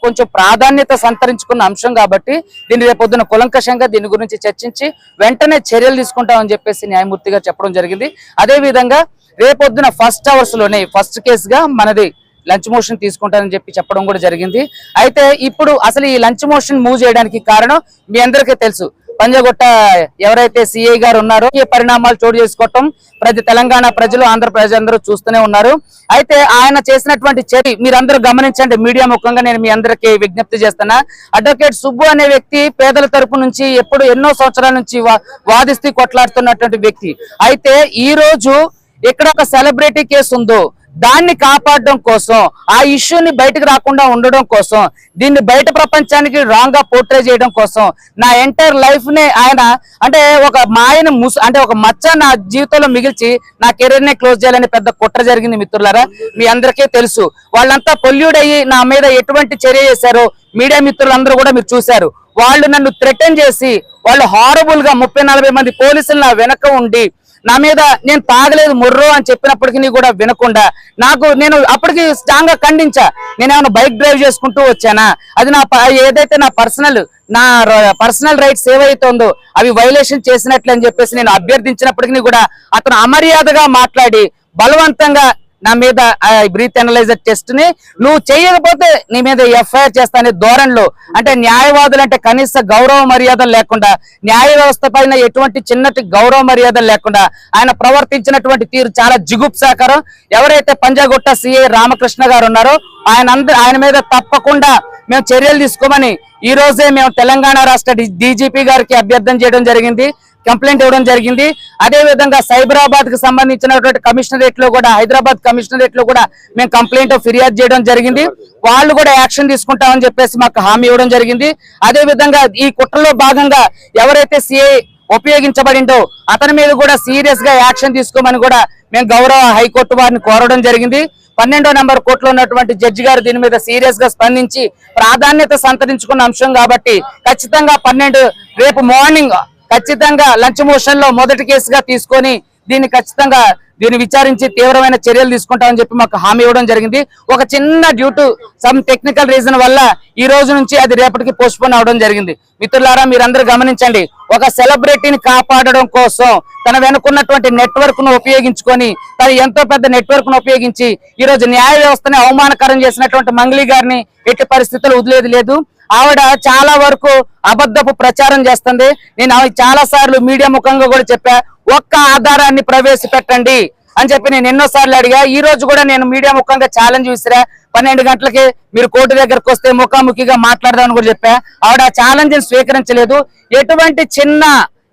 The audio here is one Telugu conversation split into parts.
కొంచెం ప్రాధాన్యత సంతరించుకున్న అంశం కాబట్టి దీన్ని రేపొద్దున కులంకషంగా దీని గురించి చర్చించి వెంటనే చర్యలు తీసుకుంటామని చెప్పేసి న్యాయమూర్తి గారు చెప్పడం జరిగింది. అదే విధంగా రేపొద్దున ఫస్ట్ అవర్స్ లోనే ఫస్ట్ కేసుగా మనది లంచ్ మోషన్ తీసుకుంటానని చెప్పడం కూడా జరిగింది. అయితే ఇప్పుడు అసలు ఈ లంచ్ మోషన్ మూవ్ చేయడానికి కారణం మీ అందరికీ తెలుసు. పంజాగుట్ట ఎవరైతే సిఐ గారు ఉన్నారో ఈ పరిణామాలు చోటు చేసుకోవటం తెలంగాణ ప్రజలు ఆంధ్ర ప్రజలందరూ చూస్తూనే ఉన్నారు. అయితే ఆయన చేసినటువంటి చర్య మీరందరూ గమనించండి. మీడియా ముఖంగా నేను మీ అందరికీ విజ్ఞప్తి చేస్తున్నా. అడ్వకేట్ సుబ్బు అనే వ్యక్తి పేదల తరపు నుంచి ఎన్నో సంవత్సరాల నుంచి వాదిస్తూ కొట్లాడుతున్నటువంటి వ్యక్తి. అయితే ఈ రోజు ఇక్కడ ఒక సెలబ్రిటీ కేసు ఉందో దాన్ని కాపాడడం కోసం, ఆ ఇష్యూని బయటకు రాకుండా ఉండడం కోసం, దీన్ని బయట ప్రపంచానికి రాంగ్ గా పోర్ట్రే చేయడం కోసం నా ఎంటైర్ లైఫ్ నే ఆయన అంటే ఒక మాయను అంటే ఒక మచ్చ నా జీవితంలో మిగిల్చి నా కెరీర్ నే క్లోజ్ చేయాలని పెద్ద కుట్ర జరిగింది. మిత్రులారా, మీ అందరికీ తెలుసు. వాళ్ళంతా పొల్యూడ్ అయ్యి నా మీద ఎటువంటి చర్య చేశారో మీడియా మిత్రులందరూ కూడా మీరు చూశారు. వాళ్ళు నన్ను థ్రెటన్ చేసి వాళ్ళు హారబుల్ గా 30-40 మంది పోలీసులు నా వెనక ఉండి నా మీద నేను తాగలేదు ముర్రో అని చెప్పినప్పటికీ కూడా వినకుండా నేను అప్పటికి స్ట్రాంగ్ గా ఖండించా. నేనేమన్నా బైక్ డ్రైవ్ చేసుకుంటూ వచ్చానా? అది ఏదైతే నా పర్సనల్ రైట్స్ ఏవైతుందో అవి వైలేషన్ చేసినట్లు అని చెప్పేసి నేను అభ్యర్థించినప్పటికీ కూడా అతను అమర్యాదగా మాట్లాడి బలవంతంగా నా మీద బ్రీత్ అనలైజర్ టెస్ట్ ని నువ్వు చేయకపోతే నీ మీద ఎఫ్ఐఆర్ చేస్తానే ధోరణిలో, అంటే న్యాయవాదులు అంటే కనీస గౌరవ మర్యాదలు లేకుండా, న్యాయ వ్యవస్థ పైన ఎటువంటి చిన్నటి గౌరవ మర్యాదలు లేకుండా ఆయన ప్రవర్తించినటువంటి తీరు చాలా జిగుప్సాకరం. ఎవరైతే పంజాగుట్ట సిఐ రామకృష్ణ గారు ఉన్నారో ఆయన మీద తప్పకుండా మేము చర్యలు తీసుకోమని ఈ రోజే మేము తెలంగాణ రాష్ట్ర డీజీపీ గారికి అభ్యర్థన చేయడం జరిగింది, కంప్లైంట్ ఇవ్వడం జరిగింది. అదే విధంగా సైబరాబాద్ కు సంబంధించినటువంటి కమిషనరేట్ లో కూడా, హైదరాబాద్ కమిషనరేట్ లో కూడా మేము కంప్లైంట్ ఫిర్యాదు చేయడం జరిగింది. వాళ్ళు కూడా యాక్షన్ తీసుకుంటామని చెప్పేసి మాకు హామీ ఇవ్వడం జరిగింది. అదే విధంగా ఈ కుట్రలో భాగంగా ఎవరైతే సిఐ ఉపయోగించబడిందో అతని మీద కూడా సీరియస్ గా యాక్షన్ తీసుకోమని కూడా మేము గౌరవ హైకోర్టు వారిని కోరడం జరిగింది. 12వ నెంబర్ కోర్టులో ఉన్నటువంటి జడ్జి గారు దీని మీద సీరియస్ గా స్పందించి ప్రాధాన్యత సంతరించుకున్న అంశం కాబట్టి ఖచ్చితంగా రేపు మార్నింగ్ ఖచ్చితంగా లంచ్ మోషన్ లో మొదటి కేసుగా తీసుకొని దీన్ని విచారించి తీవ్రమైన చర్యలు తీసుకుంటామని చెప్పి మాకు హామీ ఇవ్వడం జరిగింది. ఒక చిన్న due to some technical reason వల్ల ఈ రోజు నుంచి అది రేపటికి పోస్ట్పోన్ అవడం జరిగింది. మిత్రులారా, మీరందరూ గమనించండి. ఒక సెలబ్రిటీని కాపాడడం కోసం తన వెనుకున్నటువంటి నెట్వర్క్ ను ఉపయోగించుకొని, తను ఎంతో పెద్ద నెట్వర్క్ ను ఉపయోగించి ఈ రోజు న్యాయ వ్యవస్థని అవమానకరం చేసినటువంటి మంగ్లీ గారిని ఎట్టి పరిస్థితుల్లో వదిలేది లేదు. ఆవిడ చాలా వరకు అబద్ధపు ప్రచారం చేస్తుంది. నేను చాలా సార్లు మీడియా ముఖంగా కూడా చెప్పా, ఒక్క ఆధారాన్ని ప్రవేశపెట్టండి అని చెప్పి నేను ఎన్నోసార్లు అడిగా. ఈ రోజు కూడా నేను మీడియా ముఖంగా ఛాలెంజ్ విసిరా. 12 గంటలకి మీరు కోర్టు దగ్గరకు వస్తే ముఖాముఖిగా మాట్లాడదామని కూడా చెప్పా. ఆవిడ ఛాలెంజ్ స్వీకరించలేదు. ఎటువంటి చిన్న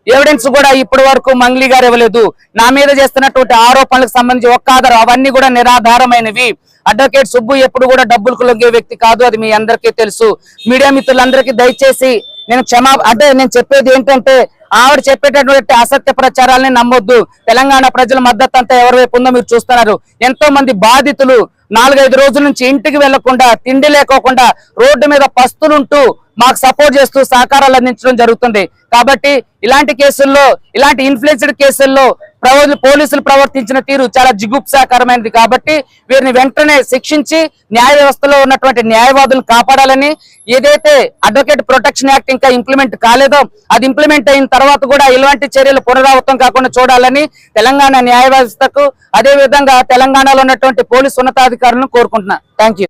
ఎవిడెన్స్ కూడా ఇప్పటి వరకు మంగ్లీ గారు ఇవ్వలేదు. నా మీద చేస్తున్నటువంటి ఆరోపణలకు సంబంధించి ఒక్క ఆధారం, అవన్నీ కూడా నిరాధారమైనవి. అడ్వకేట్ సుబ్బు ఎప్పుడు కూడా డబ్బులకు లొంగే వ్యక్తి కాదు, అది మీ అందరికీ తెలుసు. మీడియా మిత్రులందరికీ దయచేసి నేను చెప్పేది ఏంటంటే, ఆవిడ చెప్పేటటువంటి అసత్య ప్రచారాలని నమ్మొద్దు. తెలంగాణ ప్రజల మద్దతు అంతా ఎవరి వైపు ఉందో మీరు చూస్తున్నారు. ఎంతో మంది బాధితులు 4-5 రోజుల నుంచి ఇంటికి వెళ్లకుండా, తిండి లేకోకుండా రోడ్డు మీద పస్తులుంటూ మాకు సపోర్ట్ చేస్తూ సహకారాలు అందించడం జరుగుతుంది. కాబట్టి ఇలాంటి కేసుల్లో, ఇలాంటి ఇన్ఫ్లుయెన్స్డ్ కేసుల్లో పోలీసులు ప్రవర్తించిన తీరు చాలా జిగుప్సాకరమైనది. కాబట్టి వీరిని వెంటనే శిక్షించి న్యాయ వ్యవస్థలో ఉన్నటువంటి న్యాయవాదులను కాపాడాలని, ఏదైతే అడ్వకేట్ ప్రొటెక్షన్ యాక్ట్ ఇంకా ఇంప్లిమెంట్ కాలేదో అది ఇంప్లిమెంట్ అయిన తర్వాత కూడా ఇలాంటి చర్యలు పునరావృతం కాకుండా చూడాలని తెలంగాణ న్యాయ వ్యవస్థకు, అదే విధంగా తెలంగాణలో ఉన్నటువంటి పోలీసు ఉన్నతాధికారులను కోరుకుంటున్నా. Thank you.